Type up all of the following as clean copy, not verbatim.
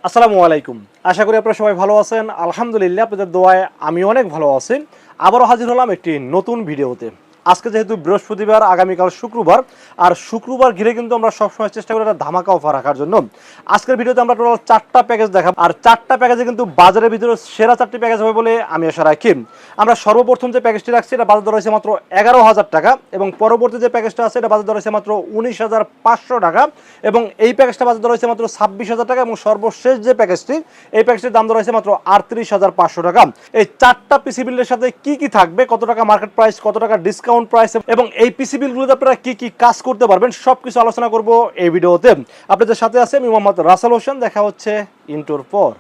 আসসালামু আলাইকুম। আশা করি আপনারা সবাই ভালো আছেন। আলহামদুলিল্লাহ আপনাদের দোয়ায় আমি অনেক ভালো আছি। আবারও হাজির হলাম একটি নতুন ভিডিওতে। আজকে যেহেতু বৃহস্পতিবার, আগামীকাল শুক্রবার, আর শুক্রবার ঘিরে কিন্তু আমরা সবসময় চেষ্টা করি একটা ধামাকা অফার রাখার জন্য। আজকের ভিডিওতে আমরা টোটাল 4টা প্যাকেজ দেখাবো, আর 4টা প্যাকেজে কিন্তু বাজারের ভিতরে সেরা 4টি প্যাকেজ হবে বলে আমি আশা রাখি। আমরা সর্বপ্রথম যে প্যাকেজটি রাখছি এটা বাজার দর রয়েছে মাত্র 11,000 টাকা, এবং পরবর্তী যে প্যাকেজটা আছে এটা বাজার দর রয়েছে মাত্র 19,500 টাকা, এবং এই প্যাকেজটা বাজার দর রয়েছে মাত্র 26,000 টাকা, এবং সর্বশেষ যে প্যাকেজটি এই প্যাকেজটির দাম দর রয়েছে মাত্র 38,500 টাকা। এই 4টা পিসি বিলের সাথে কি কি থাকবে, কত টাকা মার্কেট প্রাইস, কত টাকা ডিসকাউন্ট প্রাইস, এবং এই পিসি বিলগুলোতে আপনারা কি কি কাজ করতে পারবেন সবকিছু আলোচনা করব এই ভিডিওতে। আপনাদের সাথে আছে আমি মোহাম্মদ রাসেল হোসেন। দেখা হচ্ছে ইন্টোর পর।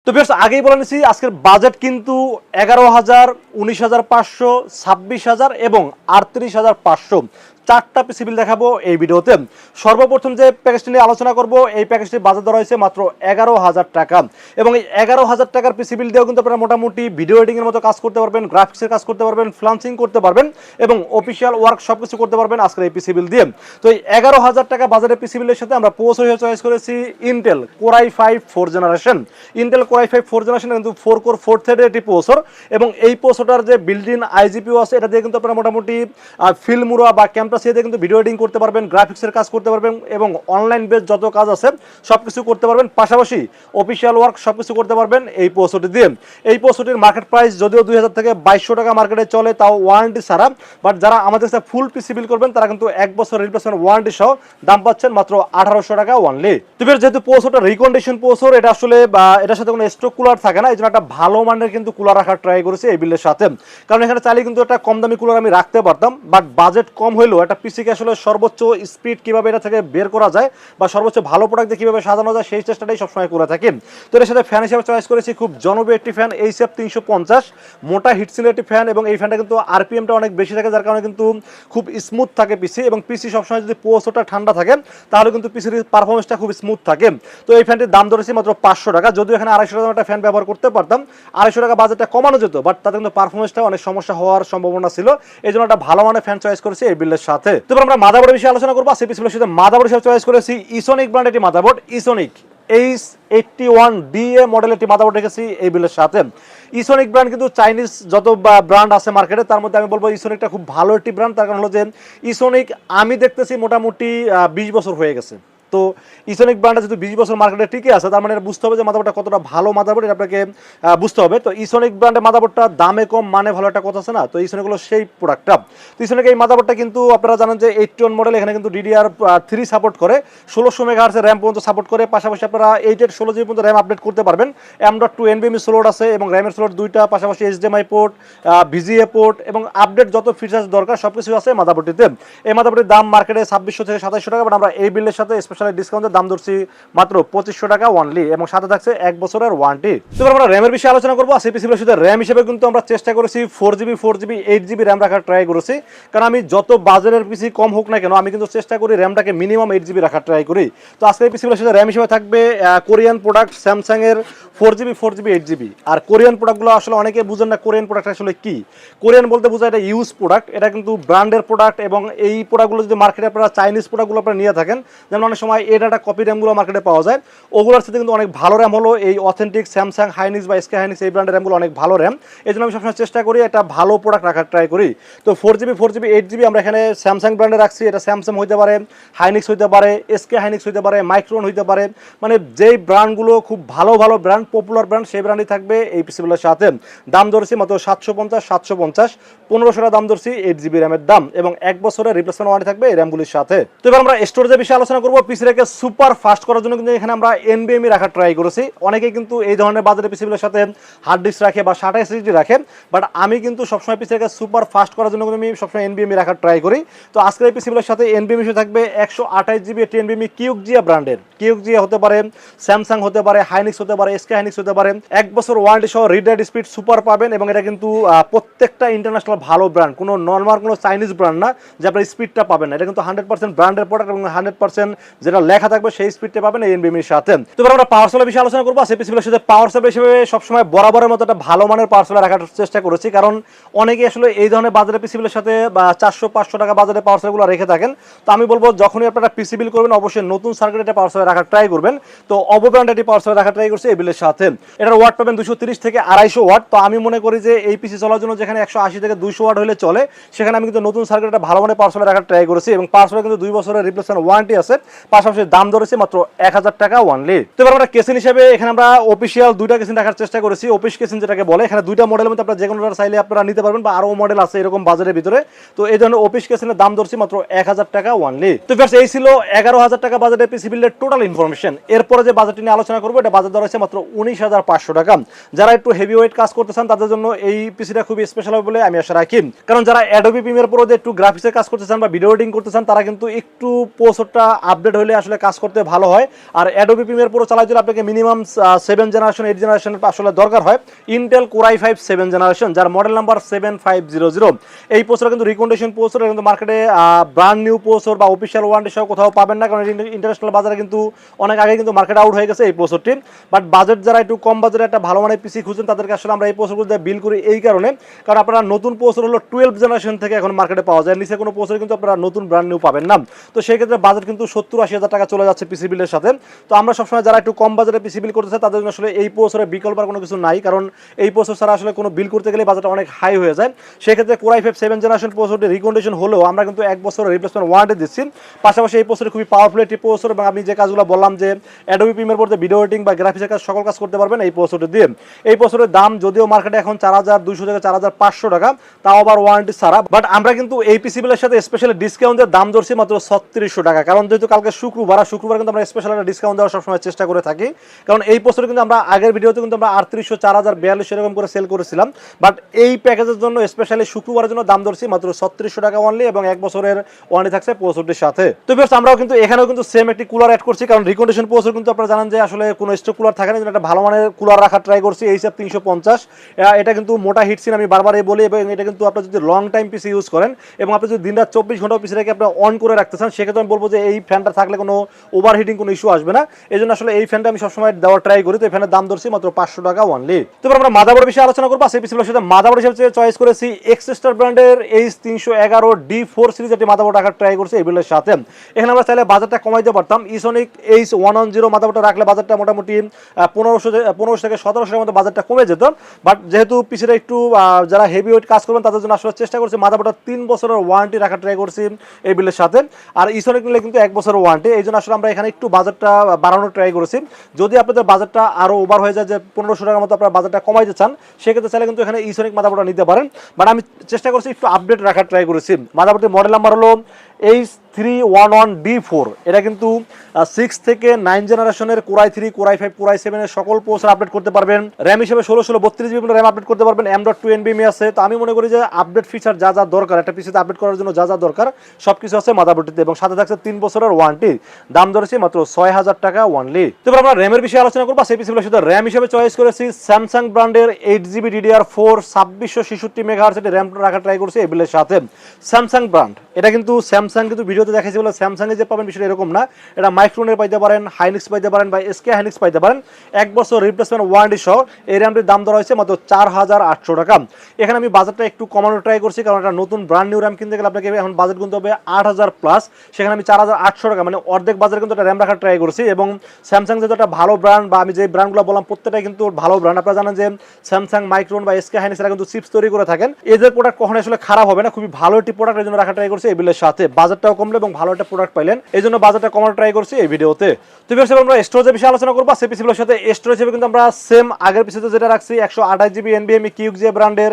তো বেশ আগেই বলে নিচ্ছি, আজকের বাজেট কিন্তু 11,000, 19,500, 26,000 এবং 38,500। 4টা পিসি বিল দেখাবো এই ভিডিওতে। সর্বপ্রথম যে প্যাকেজটি নিয়ে আলোচনা করব এই প্যাকেজটির বাজার দর হয়েছে মাত্র 11,000 টাকা, এবং এই 11,000 টাকার পিসি বিল দিয়েও কিন্তু আপনারা মোটামুটি ভিডিও এডিংয়ের মতো কাজ করতে পারবেন, গ্রাফিক্সের কাজ করতে পারবেন, ফ্লান্সিং করতে পারবেন, এবং অফিসিয়াল ওয়ার্ক সব কিছু করতে পারবেন আজকের এই পিসি বিল দিয়ে। তো এই 11,000 টাকা বাজারের পিসি বিলের সাথে আমরা প্রসেসর হিসেবে চয়েস করেছি Intel Core i5 4 generation. Intel Core i5 4 generation কিন্তু 4 কোর 4 থ্রেডের একটি প্রসেসর, এবং এই প্রসেসরটার যে বিল্ড ইন আইজিপিও আছে এটা দিয়ে কিন্তু আপনারা মোটামুটি ফিল্মুরা বা ক্যাম্পাসিয়া দিয়ে কিন্তু ভিডিও এডিটিং করতে পারবেন, গ্রাফিক্সের কাজ করতে পারবেন, এবং অনলাইন বেস যত কাজ আছে সব কিছু করতে পারবেন, পাশাপাশি অফিসিয়াল ওয়ার্ক সব কিছু করতে পারবেন এই প্রসেসরটি দিয়ে। এই প্রসেসরটির মার্কেট প্রাইস যদিও 2,000 থেকে 2,200 টাকা মার্কেটে চলে, তাও ওয়ারেন্টি ছাড়া। বাট যারা আমাদের সাথে ফুল পিসি বিল করবেন তারা কিন্তু 1 বছর রিপ্লেসমেন্ট ওয়ারেন্টি সহ দাম পাচ্ছেন মাত্র 1,800 টাকা অনলি। তবে যেহেতু প্রসেসরটা রিকন্ডিশন প্রসেসর, এটা আসলে এটার সাথে কোনো স্টক কুলার থাকে না, এই জন্য একটা ভালো মানের কিন্তু কুলার রাখার ট্রাই করেছি এই বিলের সাথে। কারণ এখানে চাইলে কিন্তু একটা কম দামি কুলার আমি রাখতে পারতাম, বাট বাজেট কম হলেও একটা পিসিকে আসলে সর্বোচ্চ স্পিড কিভাবে এটা থেকে বের করা যায় বা সর্বোচ্চ ভালো প্রোডাক্ট দিয়ে কিভাবে সাজানো যায় সেই চেষ্টাটাই সবসময় করে থাকি। তো এর সাথে ফ্যান হিসেবে চয়েস করেছি খুব জনপ্রিয় একটি ফ্যান এইচএফ 350, মোটা হিটসিলের একটি ফ্যান, এবং এই ফ্যানটা কিন্তু আরপিএমটা অনেক বেশি থাকে, যার কারণে কিন্তু খুব স্মুথ থাকে পিসি, এবং পিসি সবসময় যদি প্রসেসরটা ঠান্ডা থাকে তাহলে কিন্তু পিসির পারফরমেন্সটা খুব স্মুথ থাকে। তো এই ফ্যানটির দাম ধরেছি মাত্র 500 টাকা, যদিও এখানে 250 টাকা একটা ফ্যান ব্যবহার করতে পারতাম, 250 টাকা বাজেটটা কমানো যেত, বাট তাতে কিন্তু পারফরমেন্সটা অনেক সমস্যা হওয়ার সম্ভাবনা ছিল, এই জন্য একটা ভালো মানের ফ্যান চয়েস করেছি এই বিলের সাথে। তো আমরা মাদারবোর্ডের বিষয়ে আলোচনা করবো। সেই পিসির সাথে মাদারবোর্ড হিসেবে চয়েস করেছি ইসোনিক ব্র্যান্ডের একটি মাদারবোর্ড, ইসোনিক H81DA মডেলের একটি মাদারবোর্ড রেখেছি এই বিলের সাথে। ইসোনিক ব্র্যান্ড কিন্তু চাইনিজ যত ব্র্যান্ড আছে মার্কেটে তার মধ্যে আমি বলবো ইসোনিকটা খুব ভালো একটি ব্র্যান্ড। তার কারণ হলো যে ইসোনিক আমি দেখতেছি মোটামুটি 20 বছর হয়ে গেছে। তো ইসোনিক ব্র্যান্ডটা যেহেতু 20 বছর মার্কেটে টিকে আছে, তার মানে এটা বুঝতে হবে যে মাদারবোর্ডটা কতটা ভালো মাদারবোর্ড, এটা আপনাকে বুঝতে হবে। তো ইসোনিক ব্র্যান্ডের মাদারবোর্ডটা দামে কম মানে ভালো একটা কথা আছে না, তো ইসোনিক হলো সেই প্রোডাক্টটা। তো ইসোনিক এই মাদারবোর্ডটা কিন্তু আপনারা জানেন যে 81 মডেল, এখানে কিন্তু DDR3 সাপোর্ট করে, 1600 মেগাহার্টজের র্যাম পর্যন্ত সাপোর্ট করে, পাশাপাশি আপনারা 8 এর 16 জিবি পর্যন্ত র্যাম আপডেট করতে পারবেন। M.2 NVMe স্লট আছে, এবং র্যামের স্লট 2টা, পাশাপাশি HDMI পোর্ট, VGA পোর্ট, এবং আপডেট যত ফিচার্স দরকার সবকিছু আছে মাদারবোর্ডটিতে। এই মাদারবোর্ডের দাম মার্কেটে 2600 থেকে 2700 টাকা, বাট আমরা এই বিলের সাথে স্পেশালি ডিসকাউন্টের দাম ধরছি মাত্র 2500 টাকা অনলি, এবং সাথে থাকছে 1 বছরের ওয়ারেন্টি। তো আমরা র্যামের বিষয়ে আলোচনা করবো। সেই পিসির সাথে র্যাম হিসেবে কিন্তু আমরা চেষ্টা করেছি 4GB 8GB র্যাম রাখার ট্রাই করেছি, কারণ আমি যত বাজারের পিসি কম হোক না কেন আমি কিন্তু চেষ্টা করি র্যামটাকে মিনিমাম 8GB রাখার ট্রাই করি। তো আজকে এই পিসির সাথে র্যাম হিসেবে থাকবে কোরিয়ান প্রোডাক্ট স্যামসাং এর 4GB 8GB। আর কোরিয়ান প্রোডাক্টগুলো আসলে অনেকে বুঝেন না কোরিয়ান প্রোডাক্ট আসলে কি। কোরিয়ান বলতে বোঝায় এটা ইউজ প্রোডাক্ট, এটা কিন্তু ব্র্যান্ডের প্রোডাক্ট, এবং এই প্রোডাক্টগুলো যদি মার্কেটে আপনারা চাইনিজ প্রোডাক্টগুলো আপনারা নিয়ে থাকেন, যেমন অনেক সময় এই ডাটা কপি র্যামগুলো মার্কেটে পাওয়া যায়, ওগুলোর সাথে কিন্তু অনেক ভালো র্যাম হলো এই অথেন্টিক স্যামসাং হাইনিক্স বা SK হাইনিক্স এই ব্র্যান্ডের র্যামগুলো অনেক ভালো র্যাম। এই জন্য আমি সবসময় চেষ্টা করি একটা ভালো প্রোডাক্ট রাখার ট্রাই করি। তো 4GB 8GB আমরা এখানে স্যামসাং ব্র্যান্ডে রাখছি, এটা স্যামসাং হইতে পারে, হাইনিক্স হইতে পারে, SK হাইনিক্স হইতে পারে, মাইক্রোন হইতে পারে, মানে যেই ব্র্যান্ডগুলো খুব ভালো ভালো ব্র্যান্ড, পপুলার ব্র্যান্ড, সেই ব্র্যান্ডই থাকবে এই পিসিগুলোর সাথে। দাম ধরেছি মাত্র 750, 1500 টাকা দাম ধরছি 8GB র্যামের দাম, এবং 1 বছরের রিপ্লেসমেন্ট ওয়ারেন্টি থাকবে এই র্যামগুলির সাথে। তো এবার আমরা স্টোরেজের বিষয়ে আলোচনা করবো। পিসিটাকে সুপার ফাস্ট করার জন্য কিন্তু এখানে আমরা NVMe রাখার ট্রাই করেছি। অনেকে কিন্তু এই ধরনের বাজারের পিসিগুলোর সাথে হার্ড ডিস্ক রাখে বা SATA SSD রাখে, বাট আমি কিন্তু সবসময় পিসিটাকে সুপার ফাস্ট করার জন্য কিন্তু আমি সবসময় NVMe রাখার ট্রাই করি। তো আজকের এই পিসিগুলোর সাথে NVMe থাকবে 128GB একটি NVMe কিউজিয়া ব্র্যান্ডের। কিউজিয়া হতে পারে, স্যামসাং হতে পারে, হাইনিক্স হতে পারে, SK হাইনিক্স হতে পারে। 1 বছর ওয়ারেন্টি সহ রিড রাইট স্পিড সুপার পাবেন, এবং এটা কিন্তু প্রত্যেকটা ইন্টারন্যাশনাল ভালো ব্র্যান্ড, কোনো নর্মাল কোনো চাইনিজ ব্র্যান্ড না যে আপনার স্পিডটা পাবেন না। এটা কিন্তু 100% ব্র্যান্ডের প্রোডাক্ট, এবং 100% যেটা লেখা থাকবে সেই স্পিডটা পাবেন এই এনবিএমের সাথে। তো এবার আমরা পাওয়ার সেলের বিষয়ে আলোচনা করবো। সেই পিসিবির সাথে পাওয়ার সেল হিসেবে সবসময় বরাবরের মতো একটা ভালো মানের পাওয়ার সেল রাখার চেষ্টা করেছি, কারণ অনেকে আসলে এই ধরনের বাজারে পিসিবির সাথে বা 400-500 টাকা বাজারে পাওয়ার সেলগুলো রেখে থাকেন। তো আমি বলবো যখনই আপনারা পিসি বিল করবেন অবশ্যই নতুন সার্কিটে পাওয়ার সেল রাখার ট্রাই করবেন। তো অবো ব্র্যান্ড এটি পাওয়ার সেল রাখার ট্রাই করছে এই বিলের সাথে। এটার ওয়াট পাবেন 230 থেকে 250 ওয়াট। তো আমি মনে করি যে এই পিসি চলার জন্য যেখানে 180 থেকে 200 ওয়াট হলে চলে, সেখানে আমি কিন্তু নতুন সার্কিটে ভালো মানের পাওয়ার সেল রাখার ট্রাই করেছি এবং পাওয়ার সেল কিন্তু 2 বছরের রিপ্লেসমেন্ট ওয়ারেন্টি আছে, পাশাপাশি দাম ধরেছি মাত্র 1000 টাকা ওয়ানলি। তো এবার আমরা কেসিন হিসেবে এখানে আমরা অফিসিয়াল দুইটা কেসিন রাখার চেষ্টা করেছি। অফিস কেসিন যেটাকে বলে, এখানে দুইটা মডেলের মধ্যে আপনারা যে কোনোটা চাইলে আপনারা নিতে পারবেন বা আরো মডেল আছে এরকম বাজারের ভিতরে। তো এই ধরনের অফিস কেসিনের দাম ধরছি মাত্র 1000 টাকা ওয়ানলি। তো ফ্রেন্ডস এই ছিল 11000 টাকা বাজেটের পিসি বিলের টোটাল ইনফরমেশন। এরপরে যে বাজেটটি নিয়ে আলোচনা করবো, এটা বাজেট ধরা হয়েছে মাত্র 19500 টাকা। যারা একটু হেভি ওয়েট কাজ করতে চান তাদের জন্য এই পিসিটা খুবই স্পেশাল হবে বলে আমি আশা রাখি, কারণ যারা অ্যাডোবি প্রিমিয়ার প্রো দিয়ে একটু গ্রাফিক্সের কাজ করতে চান বা ভিডিও এডিটিং করতে চান, তারা কিন্তু একটু প্রসেসরটা আপডেট হলে আসলে কাজ করতে ভালো হয়। আর অ্যাডোবি প্রিমিয়ার প্রো চালাতে হলে আপনাকে মিনিমাম 7 জেনারেশন 8 জেনারেশনের আসলে দরকার হয়। ইন্টেল কোর i5 7 জেনারেশন, যার মডেল নাম্বার 7500। এই প্রসেসর কিন্তু রিকমেন্ডেশন প্রসেসর, কিন্তু মার্কেটে ব্র্যান্ড নিউ প্রসেসর বা অফিসিয়াল ওয়ারেন্টি সহ কোথাও পাবেন না, কারণ ইন্টারন্যাশনাল বাজারে কিন্তু অনেক আগে কিন্তু মার্কেট আউট হয়ে গেছে এই প্রসেসরটি। বাট বাজেট যারা একটু কম বাজারে একটা ভালো মানের পিসি খুঁজছেন তাদেরকে আসলে আমরা এই প্রসেসরগুলো দিয়ে বিল করি এই কারণে, কারণ আপনারা নতুন প্রসেসর হলো 12 জেনারেশন থেকে এখন মার্কেটে পাওয়া যায়, নিচে কোনো প্রসেসর কিন্তু আপনারা নতুন ব্র্যান্ড নিউ পাবেন না। তো সেই ক্ষেত্রে বাজেট কিন্তু 70-80 হাজার টাকা চলে যাচ্ছে পিসি বিলের সাথে। তো আমরা সবসময় যারা একটু কম বাজারে পিসি বিল করতে চাই তাদের জন্য আসলে এই প্রসেসরের বিকল্প আর কোনো কিছু নাই, কারণ এই প্রসেসর ছাড়া আসলে কোনো বিল করতে গেলে বাজেটটা অনেক হাই হয়ে যায়। সেক্ষেত্রে কোর i5 7 জেনারেশন প্রসেসরটি রিকমেন্ডেশন হলেও আমরা কিন্তু 1 বছরের রিপ্লেসমেন্ট ওয়ারেন্টি দিচ্ছি। পাশাপাশি এই প্রসেসর খুবই পাওয়ারফুল একটি প্রসেসর এবং আমি যে কাজগুলো বললাম যে Adobe Premiere Pro video editing বা গ্রাফিক্সের কাজ সকল কাজ করতে পারবেন এই প্রসেসরটি দিয়ে। এই প্রসেসরের দাম যদিও মার্কেটে এখন 4200 থেকে 4500 টাকা, তাও আবার ওয়ারেন্টি ছাড়া। বাট আমরা কিন্তু এই পিসি বিলের সাথে স্পেশালি ডিসকাউন্টের দাম ধরছি মাত্র 3600 টাকা, কারণ যেহেতু কালকে শুক্রবার কিন্তু আমরা স্পেশাল একটা ডিসকাউন্ট দেওয়ার সবসময় চেষ্টা করে থাকি। কারণ এই প্রসেসর কিন্তু আমরা আগের ভিডিওতে কিন্তু আমরা 3800, 4000, 4200 এরকম করে সেল করেছিলাম। বাট এই প্যাকেজের জন্য স্পেশালি শুক্রবারের জন্য দাম ধরছি মাত্র 3600 টাকা অনলি এবং 1 বছরের ওয়ারেন্টি থাকছে প্রসেসরটির সাথে। তো ভিউয়ার্স আমরাও কিন্তু এখানেও কিন্তু সেম একটি কুলার অ্যাড করছি, কারণ রিকন্ডিশন প্রসেসর কিন্তু আপনারা জানেন যে আসলে কোনো স্টক কুলার থাকে না, একটা ভালো মানের কুলার রাখার ট্রাই করছি এইচএফ 350। এটা কিন্তু মোটা হিটসিন আমি বারবারই বলি, এবং এটা কিন্তু আপনারা যদি লং টাইম পিসি ইউজ করেন এবং আপনি যদি দিনরাত 24 ঘন্টা পিসিটাকে আপনি অন করে রাখতে চান, সেক্ষেত্রে আমি বলবো যে এই ফ্যানটা থাকলে কোনো ওভারহিটিং কোনো ইস্যু আসবে না। এই জন্য আসলে এই ফ্যানটা আমি সবসময় দেওয়ার ট্রাই করি। তো এই ফ্যানের দাম ধরছি মাত্র 500 টাকা অনলি। তো আমরা মাদারবোর্ড বিষয়ে আলোচনা করবো। সেই পিসির সাথে মাদারবোর্ড হিসেবে চয়েস করেছি এক্সস্টার ব্র্যান্ডের H311 D4 সিরিজ একটি মাদারবোর্ড রাখার ট্রাই করছি এই বিলের সাথে। এখানে আমরা চাইলে বাজারটা কমাইতে পারতাম। ইসোনিক H110 মাদারবোর্ডটা রাখলে বাজারটা মোটামুটি 1500 থেকে 1700 মধ্যে বাজারটা কমে যেত। বাট যেহেতু পিসিটা একটু যারা হেভি ওয়েট কাজ করবেন তাদের জন্য আসলে চেষ্টা করছি মাদারবোর্ডটা 3 বছরের ওয়ারেন্টি রাখার ট্রাই করছি এই বিলের সাথে। আর ইসোনিক নিলে কিন্তু 1 বছরের ওয়ারেন্টি, এই জন্য আসলে আমরা এখানে একটু বাজারটা বাড়ানোর ট্রাই করেছি। যদি আপনাদের বাজারটা আরো ওভার হয়ে যায় যে 1500 টাকার মতো আপনারা বাজারটা কমাইতে চান, সেক্ষেত্রে চাইলে কিন্তু এখানে ইসোনিক মাদারবোর্ডটা নিতে পারেন। বাট আমি চেষ্টা করছি একটু আপডেট রাখার ট্রাই করেছি। মাদারবোর্ডের মডেল নাম্বার হলো H311 D4। এটা কিন্তু 6 থেকে 9 জেনারেশনের core i3, core i5, core i7 এর সকল প্রসেসর আপডেট করতে পারবেন। র্যাম হিসেবে 16/32 GB র্যাম আপডেট করতে পারবেন। M.2 NVMe আছে। তো আমি মনে করি যে আপডেট ফিচার যা যা দরকার একটা পিসিতে আপডেট করার জন্য যা যা দরকার সবকিছু আছে মাদারবোর্ডটিতে, এবং সাথে থাকছে 3 বছরের ওয়ারেন্টি। দাম ধরেছি মাত্র 6000 টাকা অনলি। তো আমরা র্যামের বিষয়ে আলোচনা করব। সেই পিসিগুলোর সাথে র্যাম হিসেবে চয়েস করেছি স্যামসাং ব্র্যান্ডের 8GB DDR4 2666 মেগাহার্জ এর র্যাম রাখা ট্রাই করছি এই বিলের সাথে। স্যামসাং ব্র্যান্ড, এটা কিন্তু স্যামসাং কিন্তু ভিডিওতে দেখাইছি বলে স্যামসাং এ যে পাবেন বিষয়টা এরকম না। এটা মাইক্রোনের পাইতে পারেন, হাইনিক্স পাইতে পারেন বা এসকে হাইনিক্স পাইতে পারেন। 1 বছর রিপ্লেসমেন্ট ওয়ারেন্টি সহ এই র্যামটির দাম ধরা হয়েছে মাত্র 4800 টাকা। এখানে আমি বাজেটটা একটু কমানোর ট্রাই করছি, কারণ এটা নতুন ব্র্যান্ড নিউ র্যাম কিনতে গেলে আপনাকে এখন বাজেট গুনতে হবে 8000 প্লাস। সেখানে আমি 4800 টাকা মানে অর্ধেক বাজারে কিন্তু একটা র্যাম রাখার ট্রাই করছি। এবং স্যামসাং যেহেতু একটা ভালো ব্র্যান্ড, বা আমি যে ব্র্যান্ডগুলো বললাম প্রত্যেকটাই কিন্তু ভালো ব্র্যান্ড। আপনারা জানেন যে স্যামসাং, মাইক্রোন বা এসকে হাইনিক্স এরা কিন্তু চিপস তৈরি করে থাকেন। এদের প্রোডাক্ট কখনো আসলে খারাপ হবে না, খুবই ভালো একটি প্রোডাক্ট, এই জন্য রাখা ট্রাই করছি এই বিলের সাথে। বাজেটটাও কমলে এবং ভালো একটা প্রোডাক্ট পাইলেন, এই জন্য বাজেটটা কমানোর ট্রাই করছি এই ভিডিওতে। তো এবার আমরা স্টোরেজের বিষয়ে আলোচনা করবো। সেই পিসিগুলোর সাথে স্টোরেজ হিসেবে কিন্তু আমরা সেম আগের পিসিতে যেটা রাখছি 128GB NVMe QXA ব্র্যান্ডের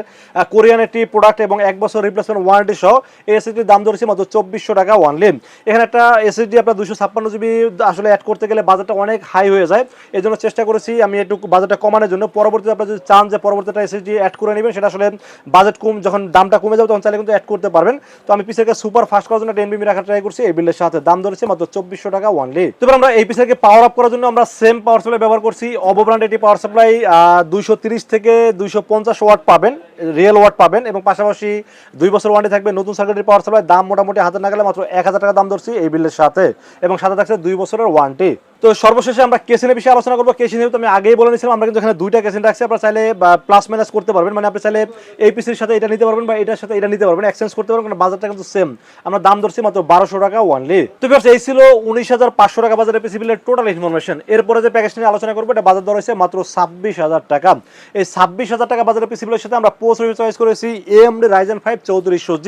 কোরিয়ান একটি প্রোডাক্ট এবং 1 বছর রিপ্লেসমেন্ট ওয়ারেন্টি সহ এই এসএসডির দাম ধরেছি মাত্র 2400 টাকা অনলি। এখানে একটা এসএসডি আপনার 256GB আসলে অ্যাড করতে গেলে বাজেটটা অনেক হাই হয়ে যায়, এই জন্য চেষ্টা করেছি আমি একটু বাজেটটা কমানোর জন্য। পরবর্তীতে আপনারা যদি চান যে পরবর্তীতে এসএসডি অ্যাড করে নেবেন, সেটা আসলে বাজেট কম, যখন দামটা কমে যাবে তখন চাইলে কিন্তু অ্যাড করতে পারবেন। তো আমি পিসিকে সুপার ফাস্ট করার জন্য একটা NVMe রাখার ট্রাই করছি এই বিলের সাথে, দাম ধরেছি মাত্র 2400 টাকা ওয়ানলি। তো আমরা এই পিসিকে পাওয়ার আপ করার জন্য আমরা সেম পাওয়ার সাপ্লাই ব্যবহার করছি, অবো ব্র্যান্ড এটি পাওয়ার সাপ্লাই 230 থেকে 250 ওয়াট পাবেন, রিয়েল ওয়াট পাবেন, এবং পাশাপাশি 2 বছর ওয়ারেন্টি থাকবে। নতুন সার্কিটের পাওয়ার সাপ্লাই দাম মোটামুটি হাতে না গেলে মাত্র 1000 টাকা দাম ধরছি এই বিলের সাথে, এবং সাথে থাকছে 2 বছরের ওয়ারেন্টি। তো সর্বশেষে আমরা কেসিনের বিষয়ে আলোচনা করবো। কেসিন তো আমি আগেই বলে নিয়েছিলাম, আমরা কিন্তু এখানে দুইটা কেসিন রাখছি, আপনারা চাইলে প্লাস মাইনাস করতে পারবেন, মানে আপনি চাইলে এই পিসির সাথে এটা নিতে পারবেন বা এটার সাথে এটা নিতে পারবেন, এক্সচেঞ্জ করতে পারবেন, কারণ বাজারটা কিন্তু সেম। আমরা দাম ধরছি মাত্র 1200 টাকা ওয়ানলি। তো ভিউয়ার্স, এই ছিল 19500 টাকা বাজারে পিসি বিলের টোটাল ইনফরমেশন। এরপরে যে প্যাকেজ নিয়ে আলোচনা করবো, এটা বাজার দর হয়েছে মাত্র 26000 টাকা। এই 26000 টাকা বাজারে পিসি বিলের সাথে আমরা প্রসেসর চয়েস করেছি AMD Ryzen 5 3400G।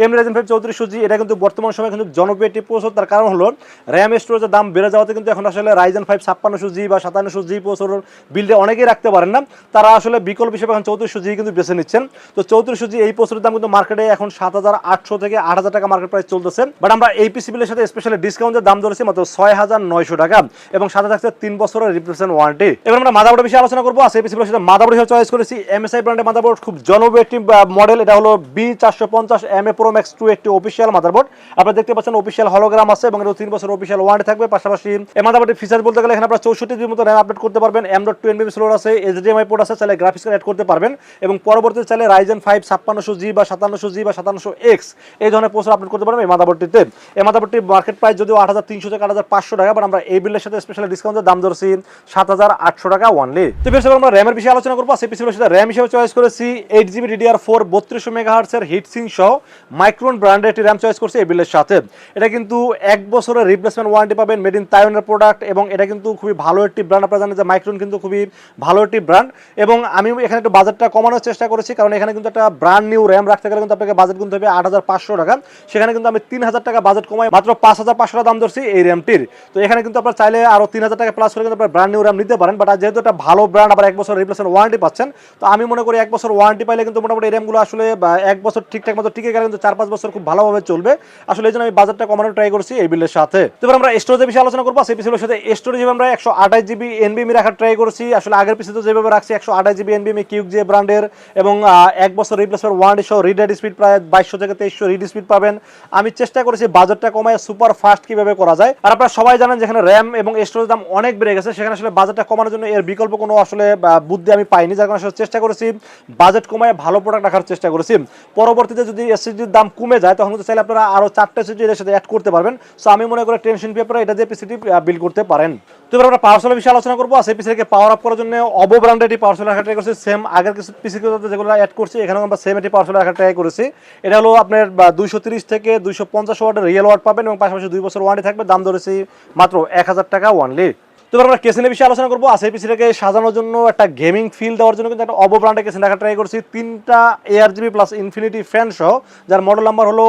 AMD Ryzen 5 3400G এটা কিন্তু বর্তমান সময়ে কিন্তু জনপ্রিয় একটি প্রসেসর। তার কারণ হলো র্যাম স্টোরেজের দাম বেড়ে যাওয়াতে কিন্তু এখন আসলে Ryzen 5 5600G বা 5700G প্রসেসর বিল্ডে অনেকেই রাখতে পারেন না, তারা আসলে বিকল্প হিসেবে এখন 3400G কিন্তু বেছে নিচ্ছেন। তো 3400G এই প্রসেসরের দাম কিন্তু মার্কেটে এখন 7800 থেকে 8000 টাকা মার্কেট প্রাইস চলতেছে, বাট আমরা এই পিসি বিলের সাথে স্পেশালি ডিসকাউন্টের দাম ধরেছি মাত্র 6900 টাকা, এবং সাথে থাকছে 3 বছরের রিপ্লেসমেন্ট ওয়ারেন্টি। এবার আমরা মাদারবোর্ডের বিষয়ে আলোচনা করবো। এই পিসি বিলের সাথে মাদারবোর্ড হিসেবে চয়েস করেছি MSI ব্র্যান্ডের মাদারবোর্ড, খুব জনপ্রিয় একটি মডেল। এটা হলো B450MA Pro Max 2, একটি অফিসিয়াল মাদারবোর্ড। আপনারা দেখতে পাচ্ছেন অফিসিয়াল হলোগ্রাম আছে, এবং এর 3 বছর অফিসিয়াল ওয়ারেন্টি থাকবে। পাশাপাশি এই মাদারবোর্ডের ফিচার বলতে গেলে এখানে আপনারা 64 জিবির মতো র্যাম আপডেট করতে পারবেন, M.2 NVMe স্লোর আছে, HDMI পোর্ট আছে, চাইলে গ্রাফিক্স কার্ড অ্যাড করতে পারবেন, এবং পরবর্তীতে চাইলে Ryzen 5 5600G বা 5700G বা 5700X এই ধরনের প্রসেসর আপডেট করতে পারবেন এই মাদারবোর্ডটিতে। এই মাদারবোর্ডটির মার্কেট প্রাইস যদিও 8300 থেকে 8500 টাকা, বাট আমরা এই বিলের সাথে স্পেশাল ডিসকাউন্টের দাম ধরছি 7800 টাকা ওয়ানলি। তো বেশ, আমরা র্যামের বিষয়ে আলোচনা করবো। সেই পিসির সাথে র্যাম হিসেবে চয়েস করেছি 8GB DDR4 3200 MHz এর হিটসিং সহ মাইক্রন ব্র্যান্ডের একটি র্যাম চয়েস করছি এই বিলের সাথে। এটা কিন্তু 1 বছরের রিপ্লেসমেন্ট ওয়ারেন্টি পাবেন, মেড ইন তাইওয়ানের প্রোডাক্ট, এবং এটা কিন্তু খুবই ভালো একটি ব্র্যান্ড। আপনারা জানেন যে মাইক্রন কিন্তু খুবই ভালো একটি ব্র্যান্ড, এবং আমি এখানে একটু বাজেটটা কমানোর চেষ্টা করেছি, কারণ এখানে কিন্তু একটা ব্র্যান্ড নিউ র্যাম রাখতে গেলে কিন্তু আপনাকে বাজেট কিনতে হবে 8500 টাকা। সেখানে কিন্তু আমি 3000 টাকা বাজেট কমাই মাত্র 5500 টাকা দাম ধরছি এই র্যামটির। তো এখানে কিন্তু আপনারা চাইলে আরো 3000 টাকা প্লাস করে কিন্তু আপনারা ব্র্যান্ড নিউ র্যাম নিতে পারেন, বাট যেহেতু একটা ভালো ব্র্যান্ড, আবার 1 বছর রিপ্লেসমেন্ট ওয়ারেন্টি পাচ্ছেন, তো আমি মনে করি 1 বছর ওয়ারেন্টি পাইলে কিন্তু মোটামুটি এই র্যামগুলো আসলে 1 বছর ঠিকঠাক মতো টিকে গেলে কিন্তু 4-5 বছর খুব ভালোভাবে চলবে। আসলে এই জন্য আমি বাজেটটা কমানোর ট্রাই করছি এই বিলের সাথে। তো এবার আমরা স্টোরেজের বিষয়ে আলোচনা করবো। সেই পিসির সাথে স্টোরেজ আমরা 128GB NVMe রাখার ট্রাই করছি। আসলে আগের পিসিতে যেভাবে রাখছি 128GB NVMe QJ ব্র্যান্ডের, এবং 1 বছর রিপ্লেসমেন্ট ওয়ারেন্টি সহ রিড স্পিড প্রায় 2200 থেকে 2300 রিড স্পিড পাবেন। আমি চেষ্টা করেছি বাজেটটা কমায় সুপার ফাস্ট কিভাবে করা যায়। আর আপনারা সবাই জানেন যেখানে র্যাম এবং স্টোরেজ দাম অনেক বেড়ে গেছে, সেখানে আসলে বাজেটটা কমানোর জন্য এর বিকল্প কোনো আসলে বুদ্ধি আমি পাইনি, যার কারণে আসলে চেষ্টা করেছি বাজেট কমায় ভালো প্রোডাক্ট রাখার চেষ্টা করেছি। পরবর্তীতে যদি এসএসডির দাম কমে যায়, তখন কিন্তু চাইলে আপনারা আরো 4টা এসএসডি এর সাথে অ্যাড করতে পারবেন। সো আমি মনে করি টেনশন ফ্রি আপনারা এটা দিয়ে পিসিটি বিল্ড করতে পারেন। তো এবার আমরা পাওয়ার সাপ্লাই বিষয়ে আলোচনা করবো। সেই পিসিকে পাওয়ার আপ করার জন্য অবো ব্র্যান্ডের একটি পাওয়ার সাপ্লাই রাখার ট্রাই করছি। সেম আগের কিছু পিসি যেগুলো অ্যাড করছি, এখানেও আমরা সেম একটি পাওয়ার সাপ্লাই রাখার ট্রাই করেছি। এটা হলো আপনার 230 থেকে 250 ওয়াটের রিয়েল ওয়াট পাবেন, এবং পাশাপাশি 2 বছর ওয়ারেন্টি থাকবে, দাম ধরেছি মাত্র 1000 টাকা ওয়ানলি। তো আমরা কেসিনের বিষয়ে আলোচনা করবো। সেই পিসিটাকে সাজানোর জন্য একটা গেমিং ফিল দেওয়ার জন্য কিন্তু একটা অবো ব্র্যান্ডের কেসিন রাখার ট্রাই করছি। 3টা ARGB প্লাস ইনফিনিটি ফ্যান সহ, যার মডেল নাম্বার হলো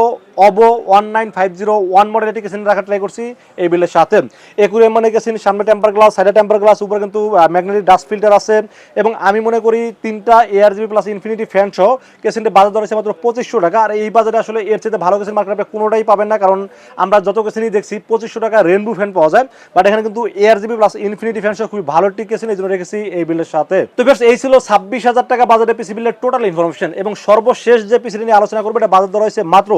অবো 19501 মডেল, এটি কেসিন রাখার ট্রাই করছি এই বিলের সাথে। একুরিয়াম মানে কেসিন, সামনে টেম্পার গ্লাস, সাইডে টেম্পার গ্লাস, উপরে কিন্তু ম্যাগনেটিক ডাস্ট ফিল্টার আছে, এবং আমি মনে করি 3টা ARGB প্লাস ইনফিনিটি ফ্যান সহ কেসিনটি বাজার দর হচ্ছে মাত্র 2500 টাকা। আর এই বাজারে আসলে এর চেয়ে ভালো কেসিন মার্কেটে আপনি কোনোটাই পাবেন না, কারণ আমরা যত কেসিনই দেখছি 2500 টাকা রেনবো ফ্যান পাওয়া যায়, বাট এখানে কিন্তু ARGB প্লাস ইনফিনিটি ফ্যান সহ খুবই ভালো টিক কেসিন, এই জন্য রেখেছি এই বিলের সাথে। তো ভিউয়ার্স, এই ছিল 26000 টাকা বাজারে পিসি বিলের টোটাল ইনফরমেশন, এবং সর্বশেষ যে পিসি নিয়ে আলোচনা করবো, এটা বাজার দর হয়েছে মাত্র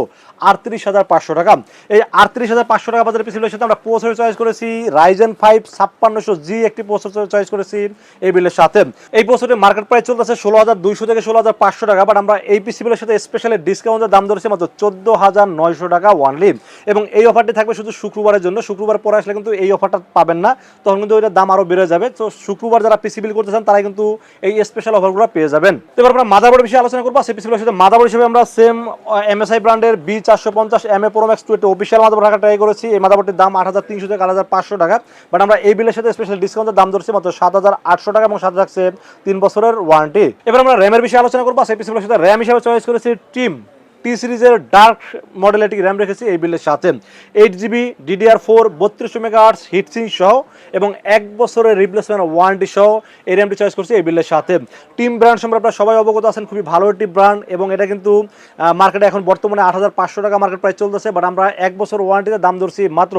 38500 টাকা। এই 38500 টাকা বাজারে পিসি বিলের সাথে আমরা প্রসেসর চয়েস করেছি Ryzen 5 5600G একটি প্রসেসর চয়েস করেছি এই বিলের সাথে। এই প্রসেসরের মার্কেট প্রাইস চলতেছে 16200 থেকে 16500 টাকা, বাট আমরা এই পিসি বিলের সাথে স্পেশালি ডিসকাউন্টের দাম ধরেছি মাত্র 14900 টাকা ওয়ানলি, এবং এই অফারটি থাকবে শুধু শুক্রবারের জন্য। শুক্রবার পরে আসলে কিন্তু এই অফারটা পাবেন না, তখন কিন্তু ওইটার দাম আরো বেড়ে যাবে। তো শুক্রবার যারা পিসি বিল করতে চান তারা কিন্তু এই স্পেশাল অফারগুলো পেয়ে যাবেন। এবার আমরা মাদারবোর্ড বিষয়ে আলোচনা করবো। সেই পিসি বিলের সাথে মাদারবোর্ড হিসেবে আমরা সেম MSI ব্র্যান্ডের B450MA Pro Max 2 একটি অফিসিয়াল মাদারবোর্ড রাখার ট্রাই করেছি। এই মাদারবোর্ডটির দাম 8300 থেকে 8500 টাকা, বাট আমরা এই বিলের সাথে স্পেশাল ডিসকাউন্টের দাম ধরছি মাত্র 7800 টাকা, এবং সাথে থাকছে 3 বছরের ওয়ারেন্টি। এবার আমরা র্যামের বিষয়ে আলোচনা করবো। সেই পিসি বিলের সাথে র্যাম হিসেবে চয়েস করেছি টি সিরিজের ডার্ক মডেল একটি র্যাম রেখেছি এই বিলের সাথে। 8GB DDR4 3200 MHz হিটসিং সহ, এবং 1 বছরের রিপ্লেসমেন্ট ওয়ারেন্টি সহ এই র্যামটি চয়েস করছি এই বিলের সাথে। টিম ব্র্যান্ড সম্পর্কে আপনারা সবাই অবগত আছেন, খুবই ভালো একটি ব্র্যান্ড, এবং এটা কিন্তু মার্কেটে এখন বর্তমানে 8500 টাকা মার্কেট প্রাইস চলতেছে, বাট আমরা 1 বছর ওয়ারেন্টিতে দাম ধরছি মাত্র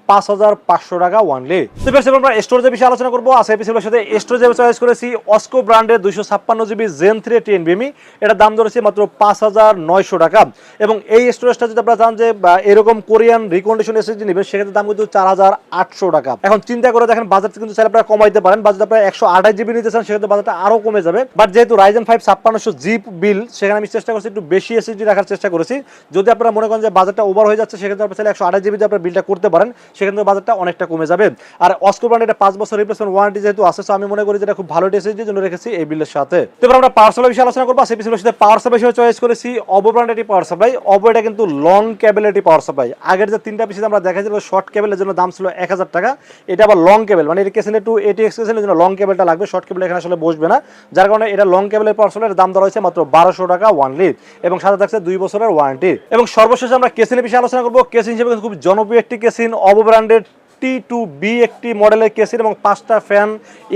5,500 টাকা ওয়ানলি। তো বেশ আমরা স্টোরেজের বিষয়ে আলোচনা করবো। আজকে পিসির সাথে স্টোরেজে চয়েস করেছি অস্কো ব্র্যান্ডের 256 GB Zen 3 10nvMe, এটার দাম ধরেছি মাত্র 5,900 টাকা। এবং এই স্টোরেজটা যদি আপনারা চান যে এরকম কোরিয়ান রিকন্ডিশন এসএসডি নেবেন, সেক্ষেত্রে দাম কিন্তু 4,800 টাকা। এখন চিন্তা করে দেখেন, বাজেট কিন্তু চাইলে আপনারা কমাইতে পারেন। বাজেট আপনারা 128 GB নিতে চান, সেক্ষেত্রে বাজেটটা আরো কমে যাবে। বাট যেহেতু Ryzen 5 5600G বিল, সেখানে আমি চেষ্টা করছি একটু বেশি এসএসডি রাখার চেষ্টা করেছি। যদি আপনারা মনে করেন যে বাজেটটা ওভার হয়ে যাচ্ছে, সেক্ষেত্রে আপনারা চাইলে 128 GB দিয়ে আপনারা বিলটা করতে পারেন, সেক্ষেত্রে বাজেটটা অনেকটা কমে যাবে। আর অস্কো ব্র্যান্ড এটা 5 বছর রিপ্লেসমেন্ট ওয়ারেন্টি যেহেতু আছে, সো আমি মনে করি যে এটা খুব ভালো এসএসডির জন্য রেখেছি এই বিলের সাথে। তো এবার আমরা পাওয়ার সাপ্লাই বিষয়ে আলোচনা করব। সেই পিসির সাথে পাওয়ার সাপ্লাই হিসেবে চয়েস করেছি অবো ব্র্যান্ডের একটি পাওয়ার সাপ্লাই। অবো এটা কিন্তু লং কেবল একটি পাওয়ার সাপ্লাই। আগের যে তিনটা পিসি আমরা দেখাইছিল শর্ট কেবলের জন্য দাম ছিল 1000 টাকা, এটা আবার লং কেবল, মানে এটা কেসেলে টু ATX কেসেলের জন্য লং কেবলটা লাগবে, শর্ট কেবল এখানে আসলে বসবে না, যার কারণে এটা লং কেবলের পাওয়ার সাপ্লাইয়ের দাম ধরা হয়েছে মাত্র 1200 টাকা ওয়ানলি, এবং সাথে থাকছে 2 বছরের ওয়ারেন্টি। এবং সর্বশেষ আমরা কেসিনের বিষয়ে আলোচনা করব। কেসিন হিসেবে খুব জনপ্রিয় একটি কেসিন অবো ব্র্যান্ডের T2B একটি মডেলের কেসিন, এবং 5টা ফ্যান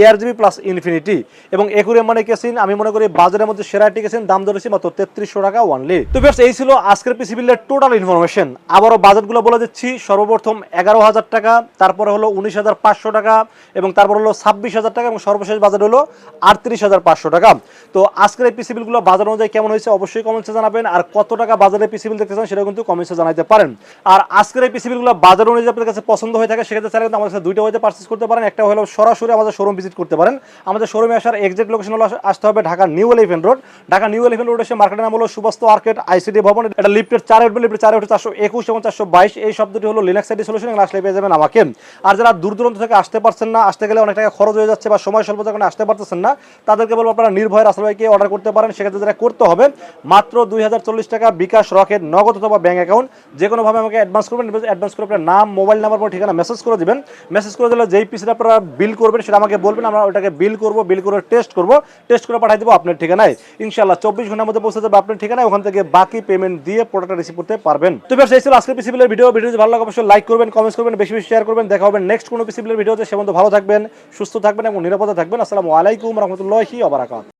ARGB প্লাস ইনফিনিটি, এবং একুরিয়াম মানে কেসিন। আমি মনে করি বাজারের মধ্যে সেরা একটি কেসিন, দাম ধরেছি মাত্র 3300 টাকা ওয়ানলি। তো বেশ, এই ছিল আজকের পিসি বিলের টোটাল ইনফরমেশন। আবারও বাজেটগুলো বলে দিচ্ছি। সর্বপ্রথম 11,000 টাকা, তারপরে হলো 19,500 টাকা, এবং তারপর হলো 26,000 টাকা, এবং সর্বশেষ বাজেট হলো 38,500 টাকা। তো আজকের এই পিসি বিলগুলো বাজার অনুযায়ী কেমন হয়েছে অবশ্যই কমেন্টসে জানাবেন। আর কত টাকা বাজারে পিসি বিল দেখতে চান সেটাও কিন্তু কমেন্টসে জানাতে পারেন। আর আজকের এই পিসি বিলগুলো বাজার অনুযায়ী আপনাদের কাছে পছন্দ হয়ে থাকে, সেক্ষেত্রে চাইলে কিন্তু আমাদের সাথে দুইটা ওয়েতে পারচেজ করতে পারেন। একটা হলো সরাসরি আমাদের শোরুম ভিজিট করতে পারেন। আমাদের শোরুমে আসার এক্সাক্ট লোকেশন হলো আসতে হবে Dhaka new elephant road. Dhaka new elephant road এসে মার্কেটের নাম হলো সুবাস্ত আর্কেড ICT ভবন। এটা লিফটের 4 উঠবে, লিফটের 4 উঠে 421 এবং 422। এই শব্দটি হলো লিনাক্স আইডি সলিউশন, এবং আসলে পেয়ে যাবেন আমাকে। আর যারা দূর দূরান্ত থেকে আসতে পারছেন না, আসতে গেলে অনেক টাকা খরচ হয়ে যাচ্ছে বা সময় স্বল্পতার কারণে আসতে পারতেছেন না, তাদেরকে বলবো আপনারা নির্ভয় রাসেল ভাইকে অর্ডার করতে পারেন। সেক্ষেত্রে যেটা করতে হবে, মাত্র 2040 টাকা বিকাশ, রকেট, নগদ অথবা ব্যাংক অ্যাকাউন্ট যে কোনোভাবে আমাকে অ্যাডভান্স করবেন। অ্যাডভান্স করে আপনার নাম, মোবাইল নাম্বার, ঠিকানা মেসেজ করে দিবেন। মেসেজ করে দিলে যেই পিসিটা আপনারা বিল করবেন সেটা আমাকে বলবেন, আমরা ওটাকে বিল করব, বিল করে টেস্ট করব, টেস্ট করে পাঠিয়ে দেবো আপনার ঠিকানায়। ইনশাআল্লাহ 24 ঘন্টার মধ্যে পৌঁছে যাবে আপনার ঠিকানায়। ওখান থেকে বাকি পেমেন্ট দিয়ে প্রোডাক্টটা রিসিভ করতে পারবেন। তো বেশ, এই ছিল আজকের পিসি বিলের ভিডিও। ভিডিও যদি ভালো লাগে অবশ্যই লাইক করবেন, কমেন্টস করবেন, বেশি বেশি শেয়ার করবেন। দেখা হবে নেক্সট কোনো পিসি বিলের ভিডিওতে। সে পর্যন্ত ভালো থাকবেন, সুস্থ থাকবেন এবং নিরাপদে থাকবেন। আসসালামু আলাইকুম রহমতুল্লাহি ওয়া বারাকাতুহু।